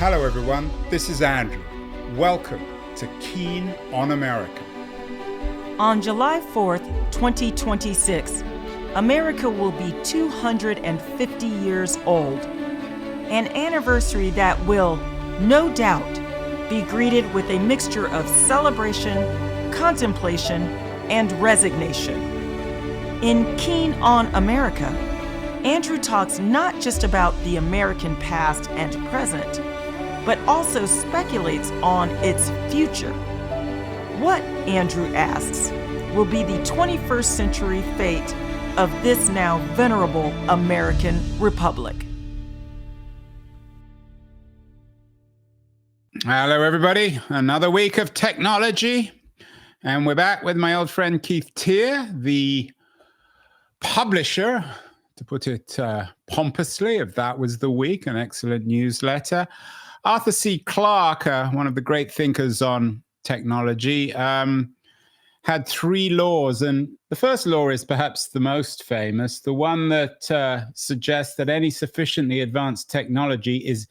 Hello everyone, this is Andrew. Welcome to Keen on America. On July 4th, 2026, America will be 250 years old. An anniversary that will, no doubt, be greeted with a mixture of celebration, contemplation, and resignation. In Keen on America, Andrew talks not just about the American past and present, but also speculates on its future. What, Andrew asks, will be the 21st century fate of this now venerable American republic? Hello everybody, another week of technology. And we're back with my old friend Keith Teare, the publisher, to put it pompously, if that was the week, an excellent newsletter. Arthur C. Clarke, one of the great thinkers on technology, had three laws. And the first law is perhaps the most famous, the one that suggests that any sufficiently advanced technology is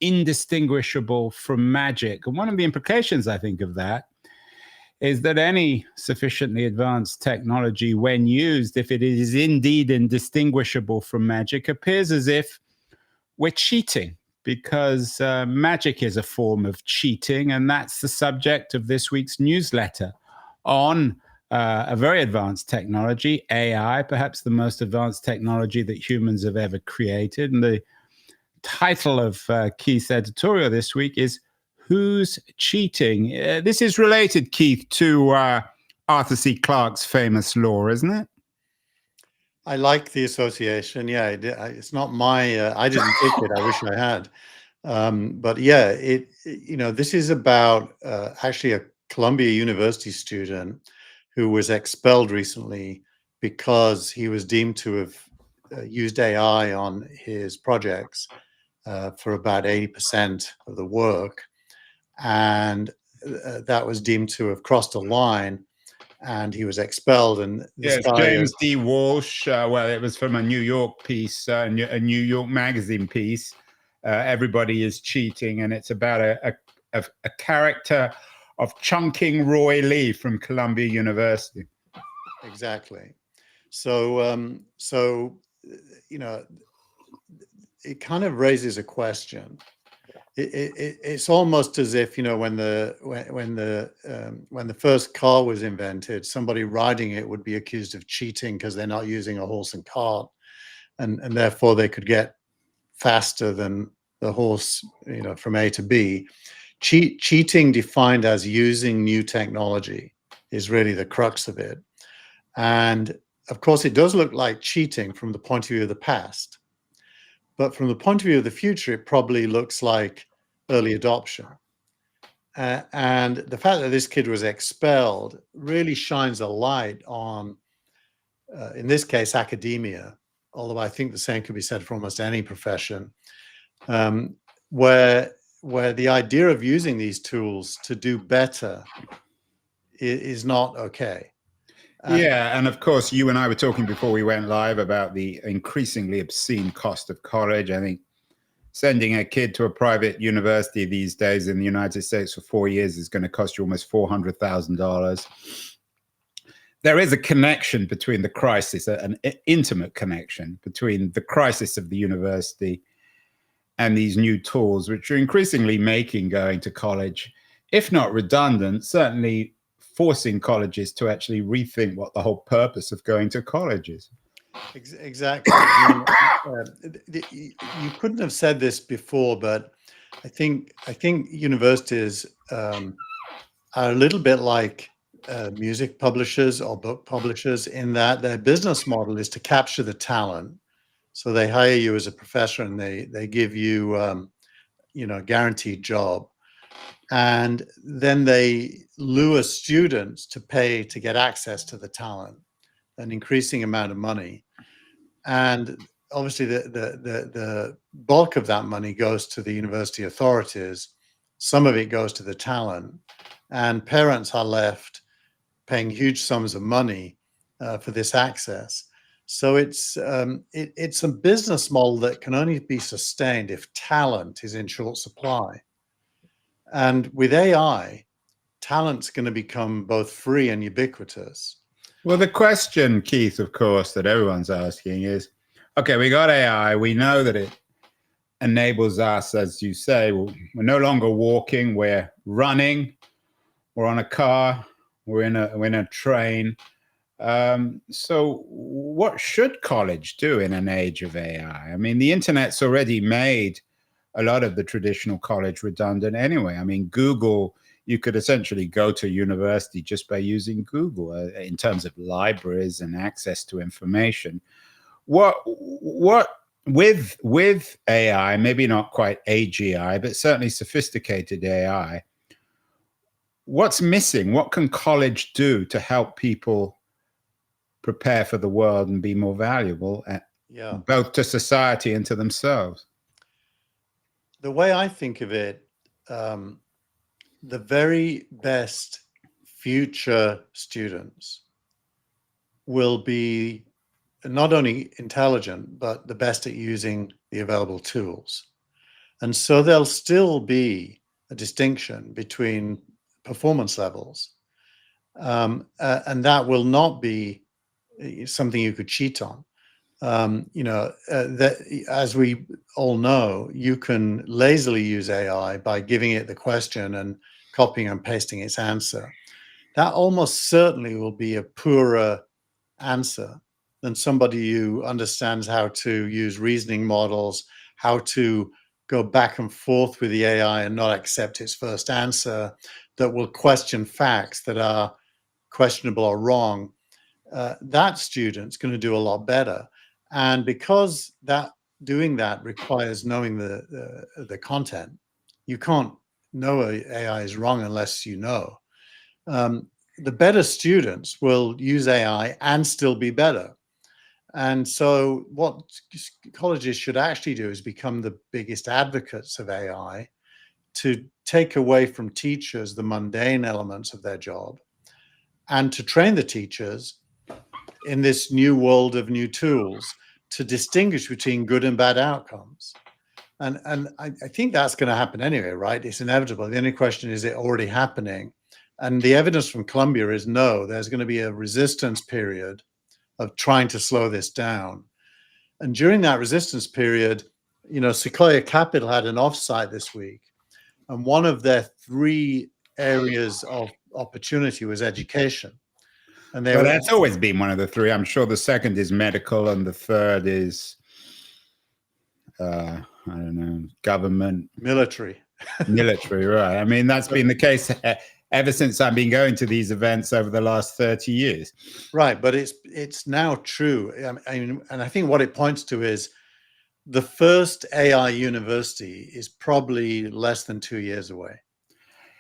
indistinguishable from magic. And one of the implications, I think, of that is that any sufficiently advanced technology, when used, if it is indeed indistinguishable from magic, appears as if we're cheating, because magic is a form of cheating. And that's the subject of this week's newsletter on a very advanced technology, AI, perhaps the most advanced technology that humans have ever created. And the title of Keith's editorial this week is Who's Cheating? This is related, Keith, to Arthur C. Clarke's famous law, isn't it? I like the association. Yeah, it's not my. I didn't pick it. I wish I had. But yeah, this is about actually a Columbia University student who was expelled recently because he was deemed to have used AI on his projects for about 80% of the work, and that was deemed to have crossed a line. And he was expelled. And yes, James D. Walsh. Well, it was from a New York piece, a New York Magazine piece. Everybody is cheating, and it's about a character of Chungking Roy Lee from Columbia University. Exactly. So it kind of raises a question. It's almost as if, when the first car was invented, somebody riding it would be accused of cheating because they're not using a horse and cart, and therefore they could get faster than the horse, from A to B. Cheating, defined as using new technology, is really the crux of it. And of course, it does look like cheating from the point of view of the past. But from the point of view of the future, it probably looks like early adoption. And the fact that this kid was expelled really shines a light on, in this case, academia, although I think the same could be said for almost any profession, where the idea of using these tools to do better is not okay. Yeah, and of course, you and I were talking before we went live about the increasingly obscene cost of college. I think sending a kid to a private university these days in the United States for 4 years is going to cost you almost $400,000. There is a connection between the crisis, an intimate connection between the crisis of the university and these new tools, which are increasingly making going to college, if not redundant, certainly forcing colleges to actually rethink what the whole purpose of going to college is. Exactly. You couldn't have said this before, but I think universities are a little bit like music publishers or book publishers, in that their business model is to capture the talent. So they hire you as a professor, and they give you a guaranteed job. And then they lure students to pay to get access to the talent, an increasing amount of money. And obviously the bulk of that money goes to the university authorities. Some of it goes to the talent, and parents are left paying huge sums of money for this access. So it's a business model that can only be sustained if talent is in short supply. And with AI, talent's going to become both free and ubiquitous. Well, the question, Keith, of course, that everyone's asking is, okay, we got AI. We know that it enables us, as you say, we're no longer walking, we're running, we're on a car, we're in a train. So what should college do in an age of AI? I mean, the internet's already made a lot of the traditional college redundant anyway. I mean, Google, you could essentially go to university just by using Google in terms of libraries and access to information. What with AI, maybe not quite AGI, but certainly sophisticated AI, what's missing? What can college do to help people prepare for the world and be more valuable, both to society and to themselves? The way I think of it, the very best future students will be not only intelligent, but the best at using the available tools. And so there'll still be a distinction between performance levels. And that will not be something you could cheat on. As we all know, you can lazily use AI by giving it the question and copying and pasting its answer. That almost certainly will be a poorer answer than somebody who understands how to use reasoning models, how to go back and forth with the AI and not accept its first answer, that will question facts that are questionable or wrong. That student's going to do a lot better. And because doing that requires knowing the content, you can't know AI is wrong unless you know. The better students will use AI and still be better. And so what colleges should actually do is become the biggest advocates of AI, to take away from teachers the mundane elements of their job and to train the teachers in this new world of new tools to distinguish between good and bad outcomes. And I think that's going to happen anyway, right? It's inevitable. The only question is it already happening? And the evidence from Columbia is no, there's going to be a resistance period of trying to slow this down. And during that resistance period, Sequoia Capital had an offsite this week. And one of their 3 areas of opportunity was education. And that's always been one of the 3. I'm sure the second is medical, and the third is, I don't know, government. Military, right. I mean, that's been the case ever since I've been going to these events over the last 30 years. Right, but it's now true. I mean, and I think what it points to is the first AI university is probably less than 2 years away.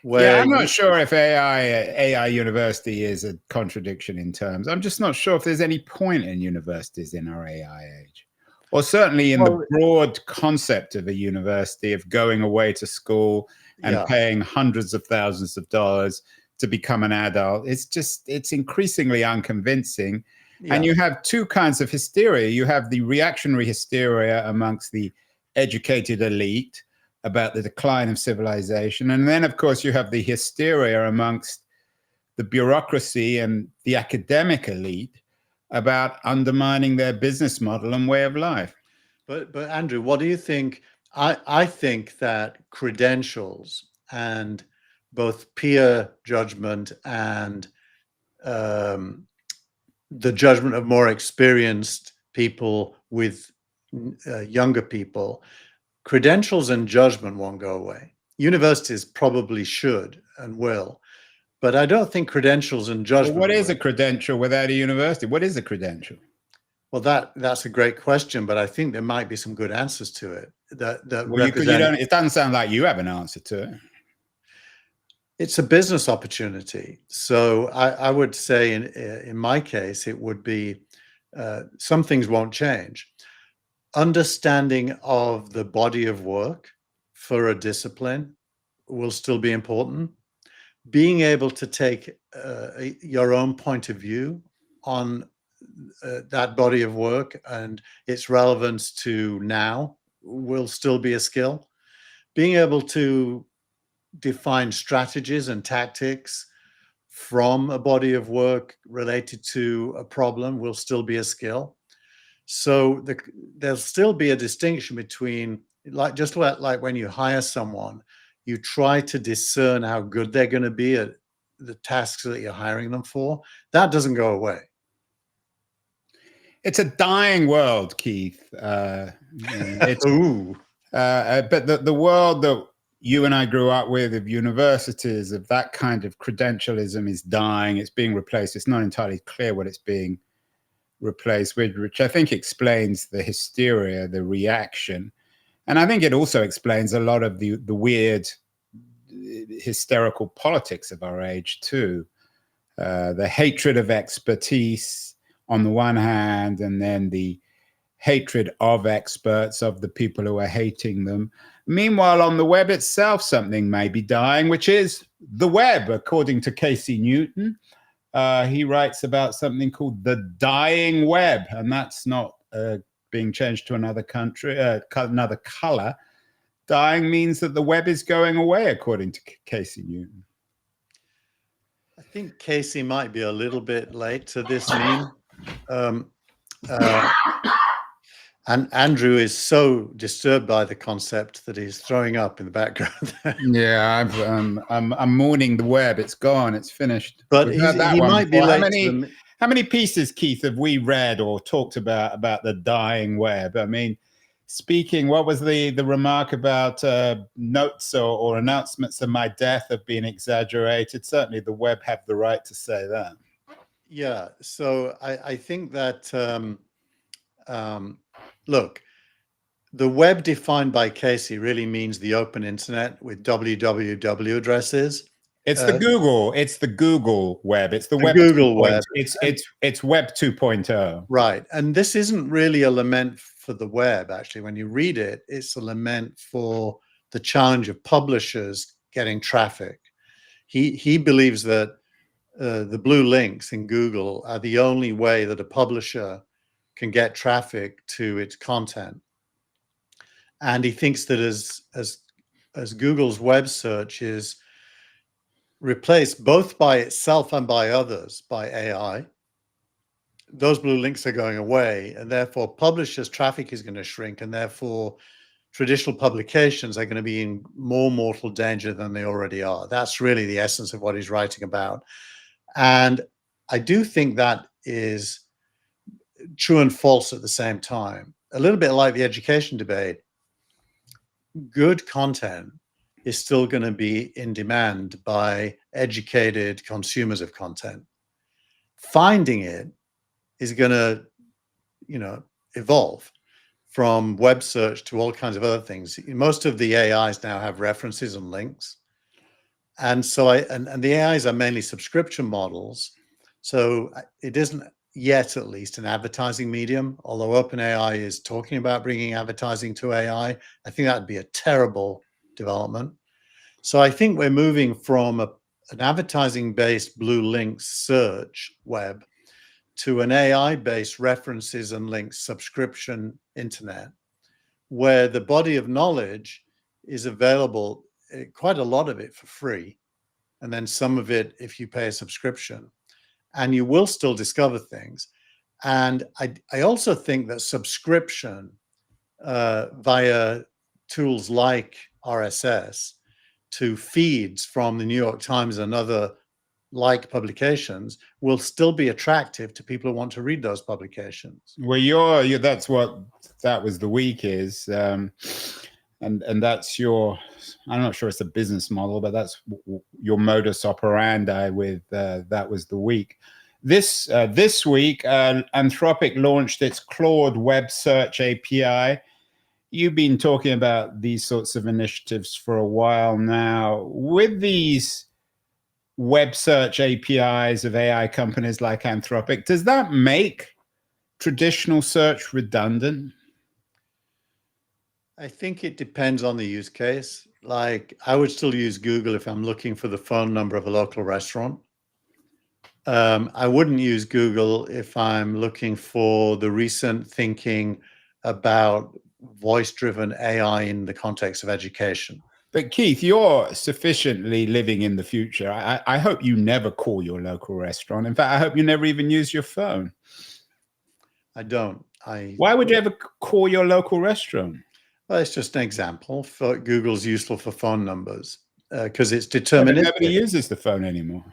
I'm not sure if AI university is a contradiction in terms. I'm just not sure if there's any point in universities in our AI age, or certainly in the broad concept of a university, of going away to school and paying hundreds of thousands of dollars to become an adult. It's increasingly unconvincing. And you have 2 kinds of hysteria. You have the reactionary hysteria amongst the educated elite about the decline of civilization. And then, of course, you have the hysteria amongst the bureaucracy and the academic elite about undermining their business model and way of life. But Andrew, what do you think? I think that credentials and both peer judgment and the judgment of more experienced people with younger people, credentials and judgment won't go away. Universities probably should and will, but I don't think credentials and judgment. Well, what is a credential without a university? What is a credential? Well, that's a great question, but I think there might be some good answers to it. It doesn't sound like you have an answer to it. It's a business opportunity. So I would say in my case, it would be some things won't change. Understanding of the body of work for a discipline will still be important. Being able to take your own point of view on that body of work and its relevance to now will still be a skill. Being able to define strategies and tactics from a body of work related to a problem will still be a skill. So there'll still be a distinction between, like when you hire someone, you try to discern how good they're going to be at the tasks that you're hiring them for. That doesn't go away. It's a dying world, Keith. It's, Ooh. but the world that you and I grew up with, of universities, of that kind of credentialism, is dying. It's being replaced. It's not entirely clear what it's being replaced with, which I think explains the hysteria, the reaction. And I think it also explains a lot of the weird hysterical politics of our age too. The hatred of expertise on the one hand, and then the hatred of experts, of the people who are hating them. Meanwhile, on the web itself, something may be dying, which is the web, according to Casey Newton. He writes about something called the dying web, and that's not being changed to another country, another color. Dying means that the web is going away, according to Casey Newton. I think Casey might be a little bit late to this meme. And Andrew is so disturbed by the concept that he's throwing up in the background. Yeah, I'm mourning the web. It's gone. It's finished. But he might be late. How many pieces, Keith, have we read or talked about the dying web? I mean, speaking, what was the remark about notes or announcements of my death have been exaggerated? Certainly the web have the right to say that. Yeah, so I think that, look, the web defined by Casey really means the open internet with www addresses. It's the Google web. It's the web. Google web. It's Web 2.0. Right. And this isn't really a lament for the web, actually. When you read it, it's a lament for the challenge of publishers getting traffic. He believes that the blue links in Google are the only way that a publisher can get traffic to its content. And he thinks that as Google's web search is replaced both by itself and by others by AI, those blue links are going away, and therefore publishers' traffic is going to shrink, and therefore traditional publications are going to be in more mortal danger than they already are. That's really the essence of what he's writing about. And I do think that is true and false at the same time. A little bit like the education debate. Good content is still going to be in demand by educated consumers of content. Finding it is going to, evolve from web search to all kinds of other things. Most of the AIs now have references and links. And so and the AIs are mainly subscription models. So it isn't yet, at least, an advertising medium, although OpenAI is talking about bringing advertising to AI. I think that would be a terrible development. So I think we're moving from an advertising-based blue links search web to an AI-based references and links subscription internet, where the body of knowledge is available, quite a lot of it for free, and then some of it if you pay a subscription. And you will still discover things. And I also think that subscription via tools like RSS to feeds from the New York Times and other like publications will still be attractive to people who want to read those publications. Well, that's what That Was the Week is. And that's I'm not sure it's a business model, but that's your modus operandi with That Was the Week. This week, Anthropic launched its Claude Web Search API. You've been talking about these sorts of initiatives for a while now. With these web search APIs of AI companies like Anthropic, does that make traditional search redundant? I think it depends on the use case. Like, I would still use Google if I'm looking for the phone number of a local restaurant. I wouldn't use Google if I'm looking for the recent thinking about voice-driven AI in the context of education. But Keith, you're sufficiently living in the future. I hope you never call your local restaurant. In fact, I hope you never even use your phone. I don't. Why would you ever call your local restaurant? Well, it's just an example. Google's useful for phone numbers because it's But deterministic. nobody uses the phone anymore.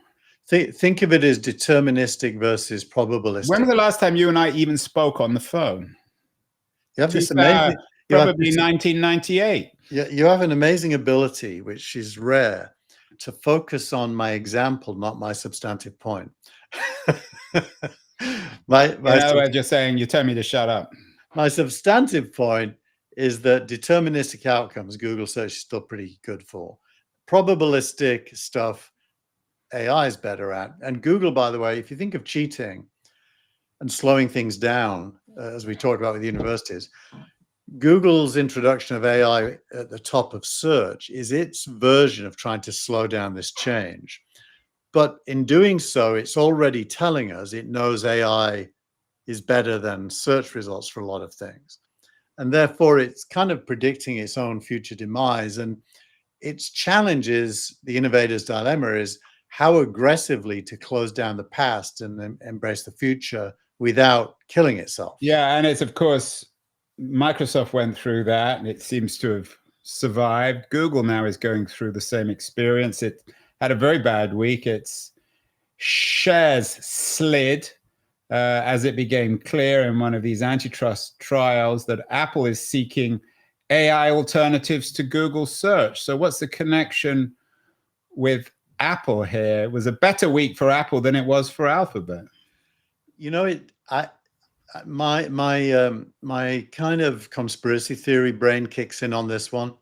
Think of it as deterministic versus probabilistic. When was the last time you and I even spoke on the phone? You have this amazing, Probably 1998. you have an amazing ability, which is rare, to focus on my example, not my substantive point. We're just saying you tell me to shut up. My substantive point is that deterministic outcomes, Google search is still pretty good for. Probabilistic stuff, AI is better at. And Google, by the way, if you think of cheating and slowing things down, as we talked about with universities, Google's introduction of AI at the top of search is its version of trying to slow down this change. But in doing so, it's already telling us it knows AI is better than search results for a lot of things. And therefore, it's kind of predicting its own future demise. And its challenge is, the innovator's dilemma is how aggressively to close down the past and embrace the future without killing itself. Yeah, and it's, of course, Microsoft went through that and it seems to have survived. Google now is going through the same experience. It had a very bad week. Its shares slid as it became clear in one of these antitrust trials that Apple is seeking AI alternatives to Google search. So what's the connection with Apple here? It was a better week for Apple than it was for Alphabet. You know, my kind of conspiracy theory brain kicks in on this one.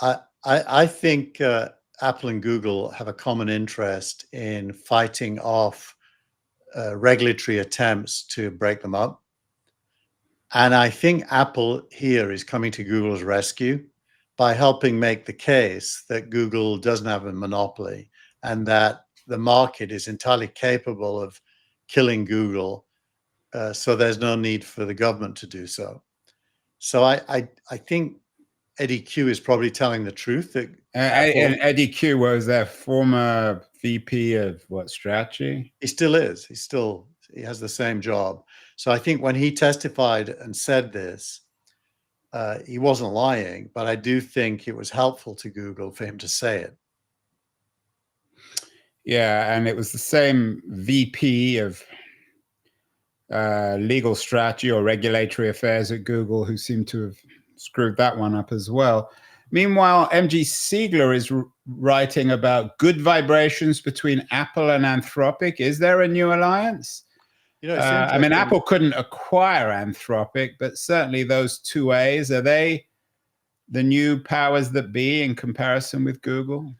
I think Apple and Google have a common interest in fighting off regulatory attempts to break them up. And I think Apple here is coming to Google's rescue by helping make the case that Google doesn't have a monopoly and that the market is entirely capable of killing Google. So there's no need for the government to do so. So I think Eddie Q is probably telling the truth. That and Eddie Q was their former VP of what, strategy? He still is. He has the same job. So I think when he testified and said this, he wasn't lying, but I do think it was helpful to Google for him to say it. Yeah, and it was the same VP of legal strategy or regulatory affairs at Google who seemed to have screwed that one up as well. Meanwhile, MG Siegler is writing about good vibrations between Apple and Anthropic. Is there a new alliance? You know, I mean, Apple couldn't acquire Anthropic, but certainly those two A's, are they the new powers that be in comparison with Google?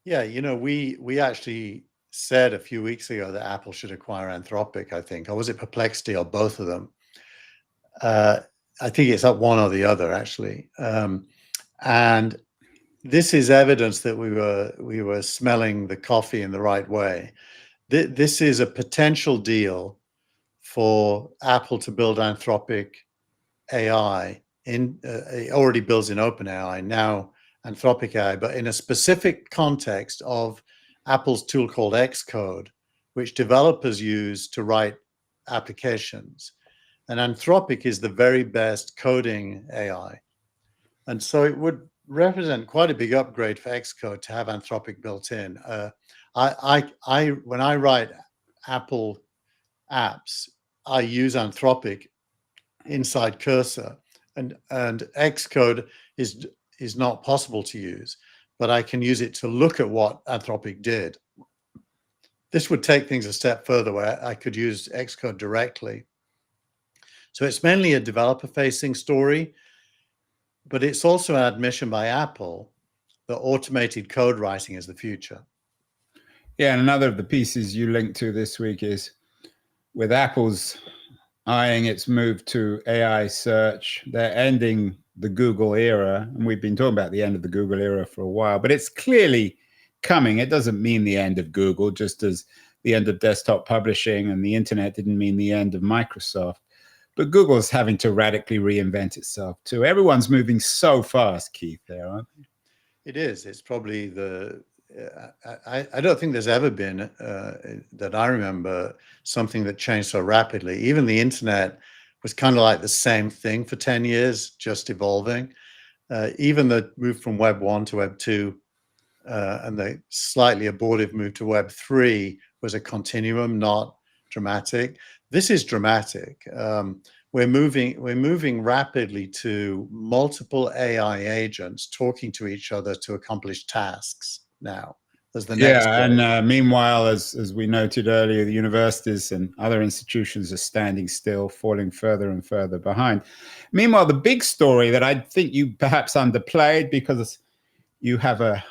Yeah, you know, we actually said a few weeks ago that Apple should acquire Anthropic, I think. Or was it Perplexity or both of them? I think it's up one or the other, actually. And this is evidence that we were smelling the coffee in the right way. This is a potential deal for Apple to build Anthropic AI. It already builds in OpenAI, now Anthropic AI, but in a specific context of Apple's tool called Xcode, which developers use to write applications. And Anthropic is the very best coding AI. And so it would represent quite a big upgrade for Xcode to have Anthropic built in. When I write Apple apps, I use Anthropic inside Cursor, and Xcode is not possible to use, but I can use it to look at what Anthropic did. This would take things a step further where I could use Xcode directly. So it's mainly a developer-facing story, but it's also an admission by Apple that automated code writing is the future. Yeah, and another of the pieces you linked to this week is with Apple's eyeing its move to AI search, they're ending the Google era. And we've been talking about the end of the Google era for a while, but it's clearly coming. It doesn't mean the end of Google, just as the end of desktop publishing, and the internet didn't mean the end of Microsoft. But Google's having to radically reinvent itself too. Everyone's moving so fast, Keith, there, aren't they? It is. It's probably I don't think there's ever been, that I remember, something that changed so rapidly. Even the internet was kind of like the same thing for 10 years, just evolving. Even the move from Web 1 to Web 2 and the slightly abortive move to Web 3 was a continuum, not dramatic. This is dramatic. We're moving rapidly to multiple AI agents talking to each other to accomplish tasks now. There's the next and meanwhile, as we noted earlier, the universities and other institutions are standing still, falling further and further behind. Meanwhile, the big story that I think you perhaps underplayed, because you have a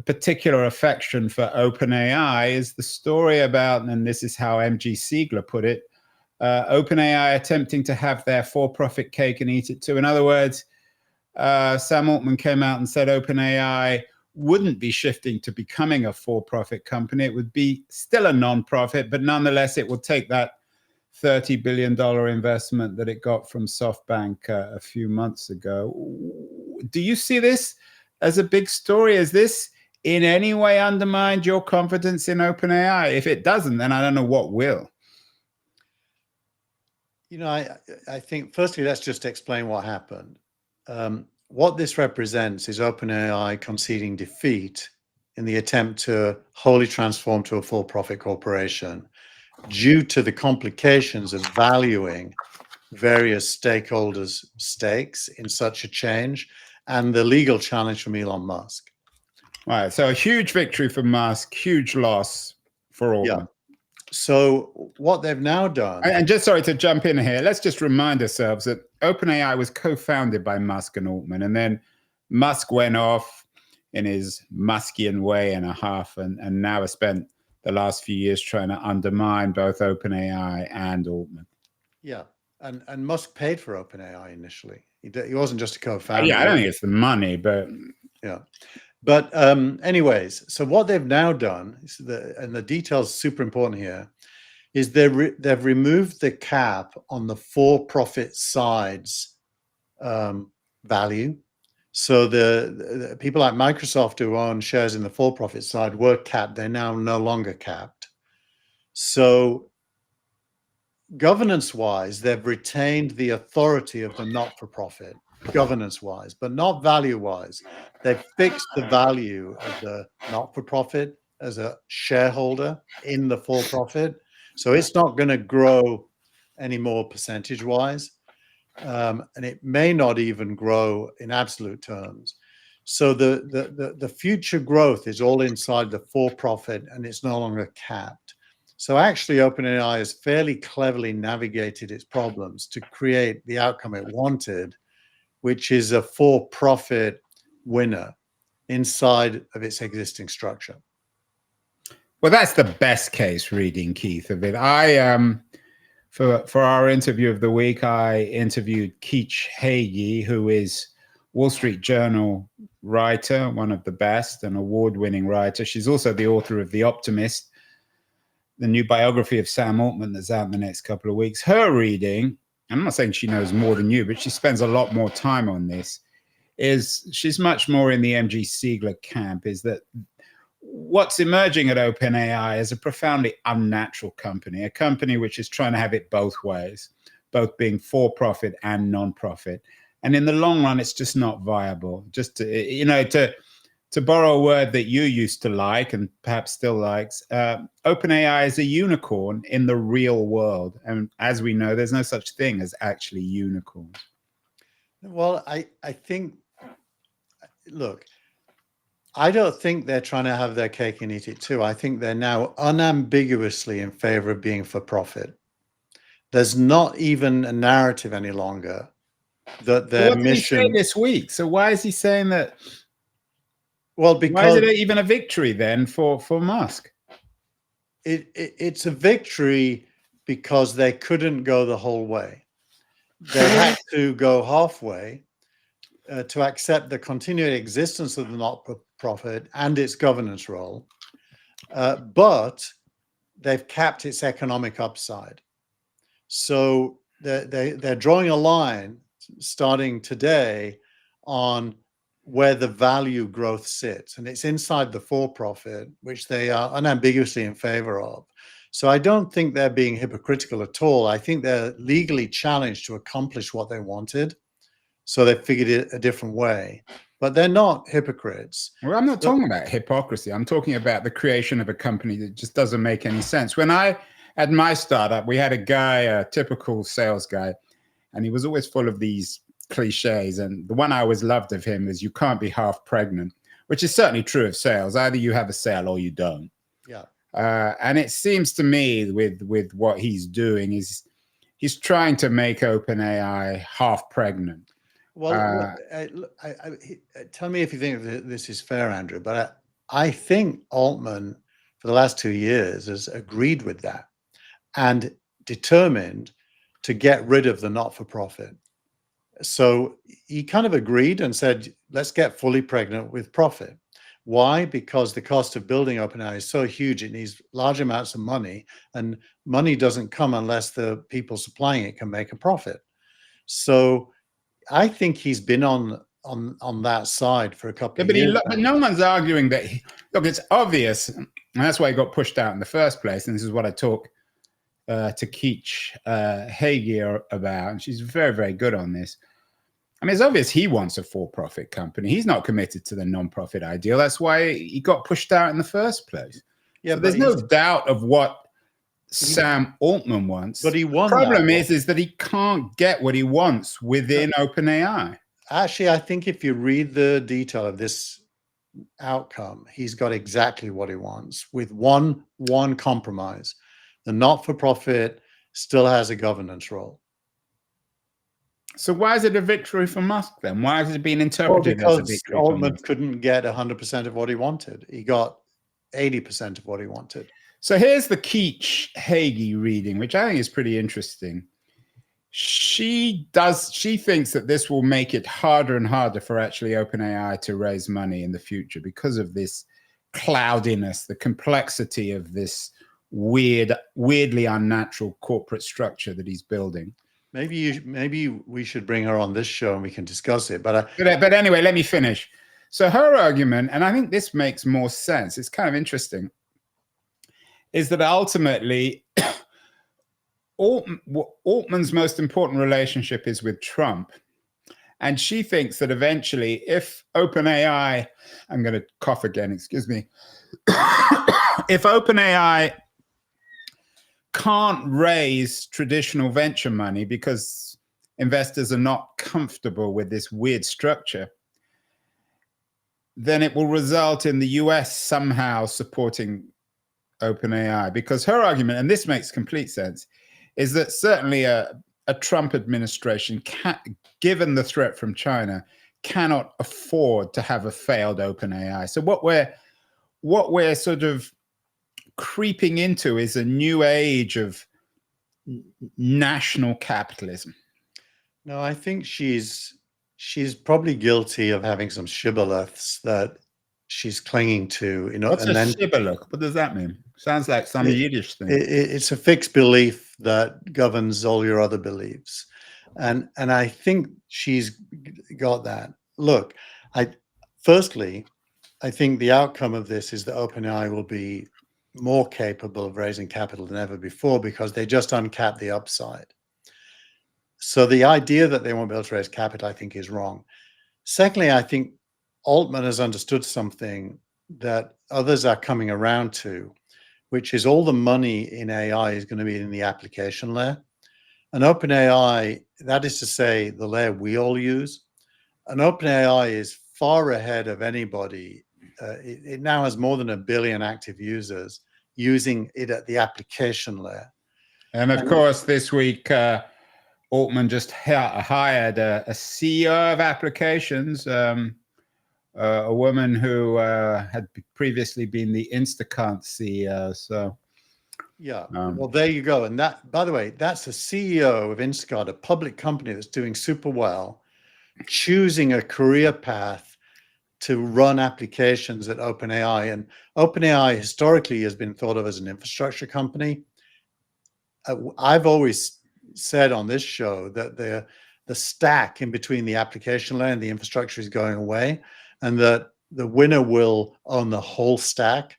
particular affection for OpenAI, is the story about, and this is how MG Siegler put it, OpenAI attempting to have their for-profit cake and eat it too. In other words, Sam Altman came out and said OpenAI wouldn't be shifting to becoming a for-profit company. It would be still a non-profit, but nonetheless, it will take that $30 billion investment that it got from SoftBank a few months ago. Do you see this as a big story? Is this in any way undermined your confidence in OpenAI? If it doesn't, then I don't know what will. You know, I think firstly, let's just explain what happened. What this represents is OpenAI conceding defeat in the attempt to wholly transform to a for-profit corporation due to the complications of valuing various stakeholders' stakes in such a change and the legal challenge from Elon Musk. Right. So a huge victory for Musk, huge loss for Altman. Yeah. So what they've now done, and just sorry to jump in here, let's just remind ourselves that OpenAI was co-founded by Musk and Altman, and then Musk went off in his Muskian way and a half, and now has spent the last few years trying to undermine both OpenAI and Altman. Yeah, and Musk paid for OpenAI initially. He wasn't just a co-founder. Yeah, I don't think it's the money, but yeah. But anyways, so what they've now done, and the details super important here, is they've removed the cap on the for-profit side's value. So the people like Microsoft who own shares in the for-profit side were capped. They're now no longer capped. So governance-wise, they've retained the authority of the not-for-profit, governance-wise, but not value-wise. They've fixed the value of the not-for-profit as a shareholder in the for-profit. So it's not going to grow anymore percentage-wise. And it may not even grow in absolute terms. So the future growth is all inside the for-profit, and it's no longer capped. So actually, OpenAI has fairly cleverly navigated its problems to create the outcome it wanted, which is a for-profit winner inside of its existing structure. Well, that's the best case reading, Keith, of it. For our interview of the week, I interviewed Keach Hagee, who is Wall Street Journal writer, one of the best, an award-winning writer. She's also the author of The Optimist, the new biography of Sam Altman that's out in the next couple of weeks. Her reading, I'm not saying she knows more than you, but she spends a lot more time on this, is she's much more in the MG Siegler camp, is that what's emerging at OpenAI is a profoundly unnatural company, a company which is trying to have it both ways, both being for-profit and non-profit. And in the long run, it's just not viable. Just to borrow a word that you used to like and perhaps still likes, OpenAI is a unicorn in the real world. And as we know, there's no such thing as actually unicorns. Well, I think, look, I don't think they're trying to have their cake and eat it too. I think they're now unambiguously in favor of being for profit. There's not even a narrative any longer that their mission. What did he say this week? So why is he saying that? Well, because why is it even a victory then for Musk? It's a victory because they couldn't go the whole way. They had to go halfway to accept the continued existence of the not-for-profit and its governance role. But they've capped its economic upside. So they're drawing a line starting today on where the value growth sits, and it's inside the for-profit, which they are unambiguously in favor of. So I don't think they're being hypocritical at all. I think they're legally challenged to accomplish what they wanted. So they figured it a different way, but they're not hypocrites. Well, I'm not talking about hypocrisy. I'm talking about the creation of a company that just doesn't make any sense. When I had my startup, we had a guy, a typical sales guy, and he was always full of these cliches. And the one I always loved of him is, you can't be half pregnant, which is certainly true of sales. Either you have a sale or you don't. Yeah. And it seems to me with what he's doing is he's trying to make OpenAI half pregnant. Well, tell me if you think this is fair, Andrew, but I think Altman for the last 2 years has agreed with that and determined to get rid of the not-for-profit. So he kind of agreed and said, let's get fully pregnant with profit. Why? Because the cost of building OpenAI is so huge, it needs large amounts of money, and money doesn't come unless the people supplying it can make a profit. So I think he's been on that side for a couple of years. But no one's arguing that. Look, it's obvious, and that's why he got pushed out in the first place. And this is what I talk to Keech Hagee about, and she's very, very good on this. I mean, it's obvious he wants a for-profit company. He's not committed to the non-profit ideal. That's why he got pushed out in the first place. Yeah, so there's no doubt of what Sam Altman wants. But he won. The problem is that he can't get what he wants within OpenAI. Actually, I think if you read the detail of this outcome, he's got exactly what he wants, with one compromise. The not-for-profit still has a governance role. So why is it a victory for Musk then? Why has it been interpreted as a victory? Because Altman couldn't get 100% of what he wanted. He got 80% of what he wanted. So here's the Keech Hagee reading, which I think is pretty interesting. She thinks that this will make it harder and harder for actually OpenAI to raise money in the future because of this cloudiness, the complexity of this weirdly unnatural corporate structure that he's building. Maybe we should bring her on this show and we can discuss it. But anyway, let me finish. So her argument, and I think this makes more sense, it's kind of interesting, is that ultimately Altman's most important relationship is with Trump. And she thinks that eventually if OpenAI, I'm going to cough again, excuse me. If OpenAI can't raise traditional venture money because investors are not comfortable with this weird structure, then it will result in the US somehow supporting OpenAI. Because her argument, and this makes complete sense, is that certainly a Trump administration, given the threat from China, cannot afford to have a failed OpenAI. So what we're sort of creeping into is a new age of national capitalism. No, I think she's probably guilty of having some shibboleths that she's clinging to. What's a shibboleth? What does that mean? Sounds like some Yiddish thing. It's a fixed belief that governs all your other beliefs, and I think she's got that. Look, firstly, I think the outcome of this is that OpenAI will be more capable of raising capital than ever before because they just uncapped the upside. So the idea that they won't be able to raise capital, I think, is wrong. Secondly, I think Altman has understood something that others are coming around to, which is all the money in AI is going to be in the application layer. And OpenAI, that is to say, the layer we all use, and OpenAI is far ahead of anybody. It now has more than 1 billion active users using it at the application layer. And of course, this week, Altman just hired a CEO of applications, a woman who had previously been the Instacart CEO. So, yeah, well, there you go. And that, by the way, that's the CEO of Instacart, a public company that's doing super well, choosing a career path to run applications at OpenAI. And OpenAI historically has been thought of as an infrastructure company. I've always said on this show that the stack in between the application layer and the infrastructure is going away, and that the winner will own the whole stack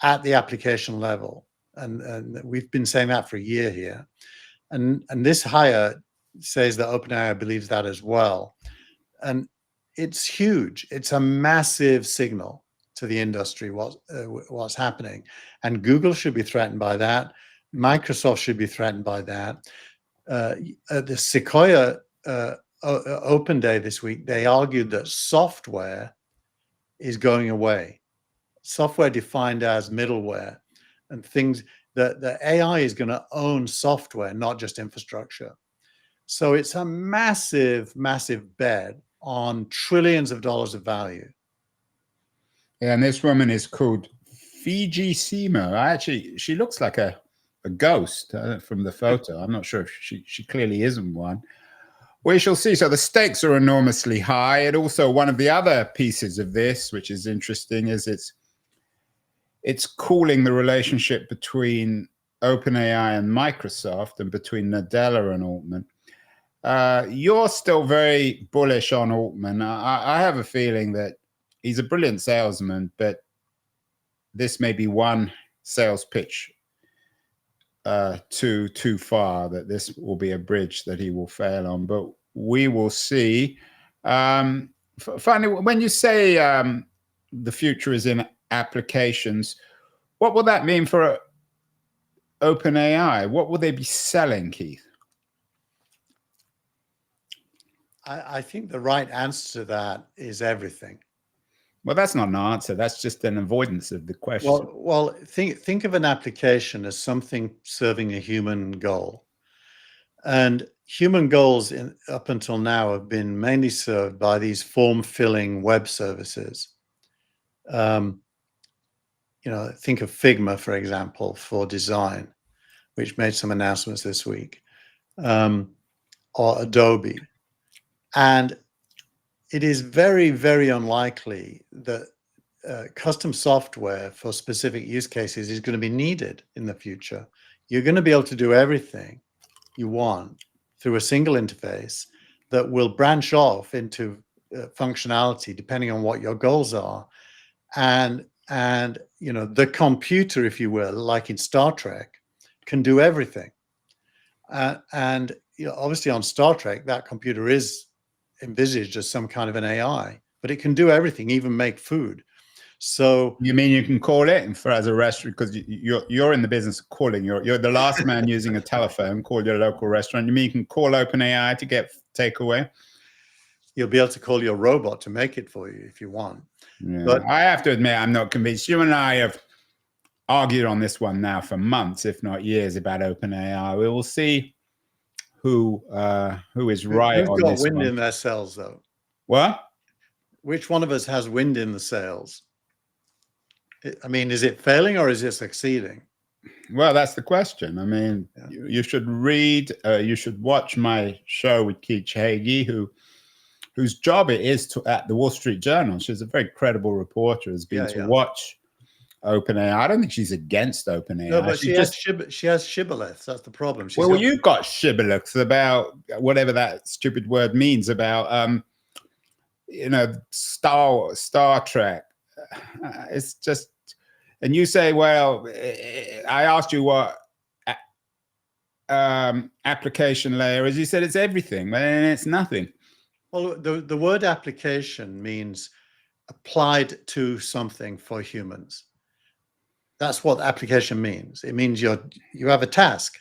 at the application level. And we've been saying that for a year here. And this hire says that OpenAI believes that as well. And it's huge. It's a massive signal to the industry what's happening. And Google should be threatened by that. Microsoft should be threatened by that. At the Sequoia Open Day this week, they argued that software is going away. Software defined as middleware and things that the AI is going to own software, not just infrastructure. So it's a massive, massive bet on trillions of dollars of value. Yeah, and this woman is called Fiji Simo. Actually, she looks like a ghost from the photo. I'm not sure if she clearly isn't one. We shall see. So the stakes are enormously high. And also one of the other pieces of this, which is interesting, is it's cooling the relationship between OpenAI and Microsoft and between Nadella and Altman. You're still very bullish on Altman. I have a feeling that he's a brilliant salesman, but this may be one sales pitch too far, that this will be a bridge that he will fail on, but we will see. Finally, when you say the future is in applications, what will that mean for OpenAI? What will they be selling, Keith? I think the right answer to that is everything. Well, that's not an answer. That's just an avoidance of the question. Well, think of an application as something serving a human goal. And human goals up until now have been mainly served by these form-filling web services. Think of Figma, for example, for design, which made some announcements this week, or Adobe. And it is very, very unlikely that custom software for specific use cases is going to be needed in the future. You're going to be able to do everything you want through a single interface that will branch off into functionality depending on what your goals are. And the computer, if you will, like in Star Trek, can do everything. Obviously on Star Trek, that computer is envisaged as some kind of an AI, but it can do everything, even make food. So you mean you can call it for as a restaurant, because you're in the business of calling. You're the last man using a telephone. Call your local restaurant. You mean you can call OpenAI to get takeaway? You'll be able to call your robot to make it for you if you want. Yeah. But I have to admit, I'm not convinced. You and I have argued on this one now for months, if not years, about OpenAI. We will see who is right on this one. Who's got wind in their sails, though? What? Which one of us has wind in the sails? I mean, is it failing or is it succeeding? Well, that's the question. I mean, Yeah. you should read, you should watch my show with Keith Hagee, whose job it is at the Wall Street Journal. She's a very credible reporter, has been to watch OpenAI. I don't think she's against OpenAI. No, but she has shibboleths. That's the problem. You've got shibboleths about whatever that stupid word means about, Star Trek. It's just, and you say, well, I asked you what application layer is. You said it's everything, and it's nothing. Well, the word application means applied to something for humans. That's what application means. It means you have a task.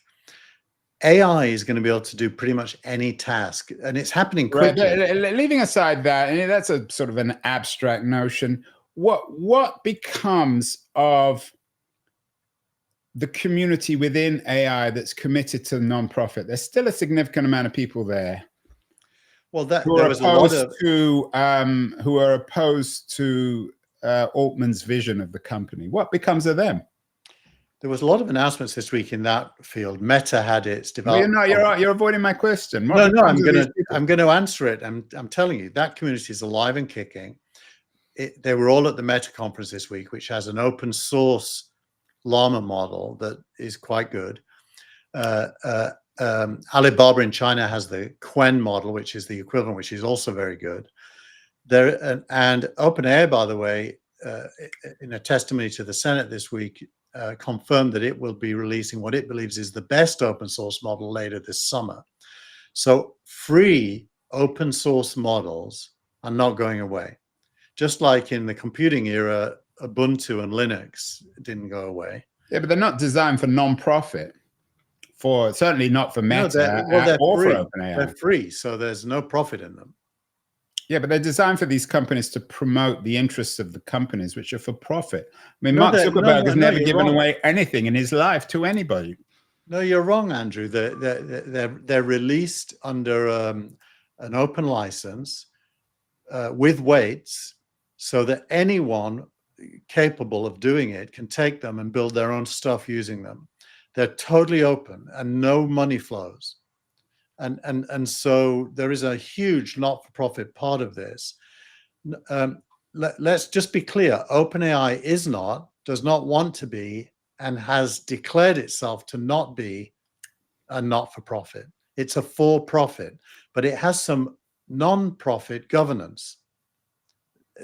AI is going to be able to do pretty much any task, and it's happening quickly. Right. Leaving aside that, and that's a sort of an abstract notion. What becomes of the community within AI that's committed to nonprofit? There's still a significant amount of people there. Well, who are opposed to Altman's vision of the company. What becomes of them? There was a lot of announcements this week in that field. Meta had its development. Well, you're avoiding my question. No, I'm going to answer it. I'm telling you that community is alive and kicking. they were all at the Meta conference this week, which has an open source Llama model that is quite good. Alibaba in China has the Qwen model, which is the equivalent, which is also very good. And OpenAI, by the way, in a testimony to the Senate this week, confirmed that it will be releasing what it believes is the best open source model later this summer. So free open source models are not going away. Just like in the computing era, Ubuntu and Linux didn't go away. Yeah, but they're not designed for non-profit. Certainly not for Meta or free. for OpenAI. They're free, so there's no profit in them. Yeah, but they're designed for these companies to promote the interests of the companies, which are for profit. I mean, Mark Zuckerberg has never given away anything in his life to anybody. No, you're wrong, Andrew. They're released under an open license with weights, so that anyone capable of doing it can take them and build their own stuff using them. They're totally open and no money flows. And so there is a huge not-for-profit part of this. Let's just be clear. OpenAI does not want to be, and has declared itself to not be a not-for-profit. It's a for-profit, but it has some non-profit governance.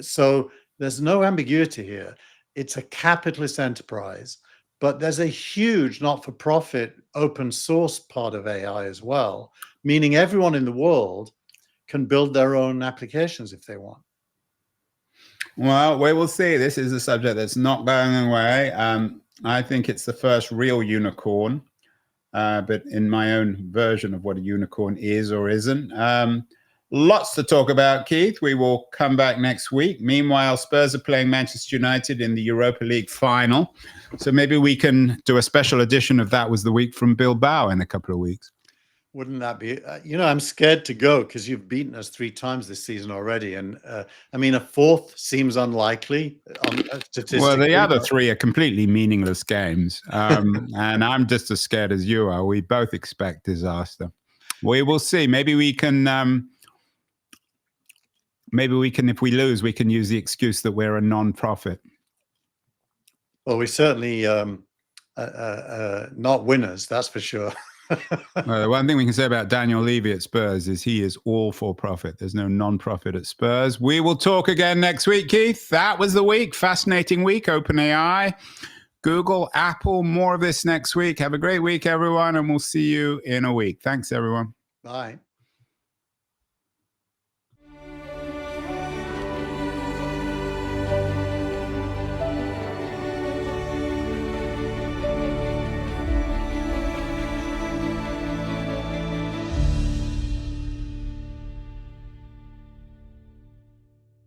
So there's no ambiguity here. It's a capitalist enterprise, but there's a huge not-for-profit open source part of AI as well, meaning everyone in the world can build their own applications if they want. Well, we will see. This is a subject that's not going away. I think it's the first real unicorn, but in my own version of what a unicorn is or isn't. Lots to talk about, Keith. We will come back next week. Meanwhile, Spurs are playing Manchester United in the Europa League final. So maybe we can do a special edition of That Was the Week from Bilbao in a couple of weeks. Wouldn't that be, I'm scared to go because you've beaten us 3 times this season already. And I mean, a 4th seems unlikely. Well, the other 3 are completely meaningless games. And I'm just as scared as you are. We both expect disaster. We will see. Maybe we can, if we lose, we can use the excuse that we're a non-profit. Well, we certainly not winners, that's for sure. Well, the one thing we can say about Daniel Levy at Spurs is he is all for profit. There's no non-profit at Spurs. We will talk again next week, Keith. That was the week. Fascinating week. OpenAI, Google, Apple. More of this next week. Have a great week, everyone, and we'll see you in a week. Thanks, everyone. Bye.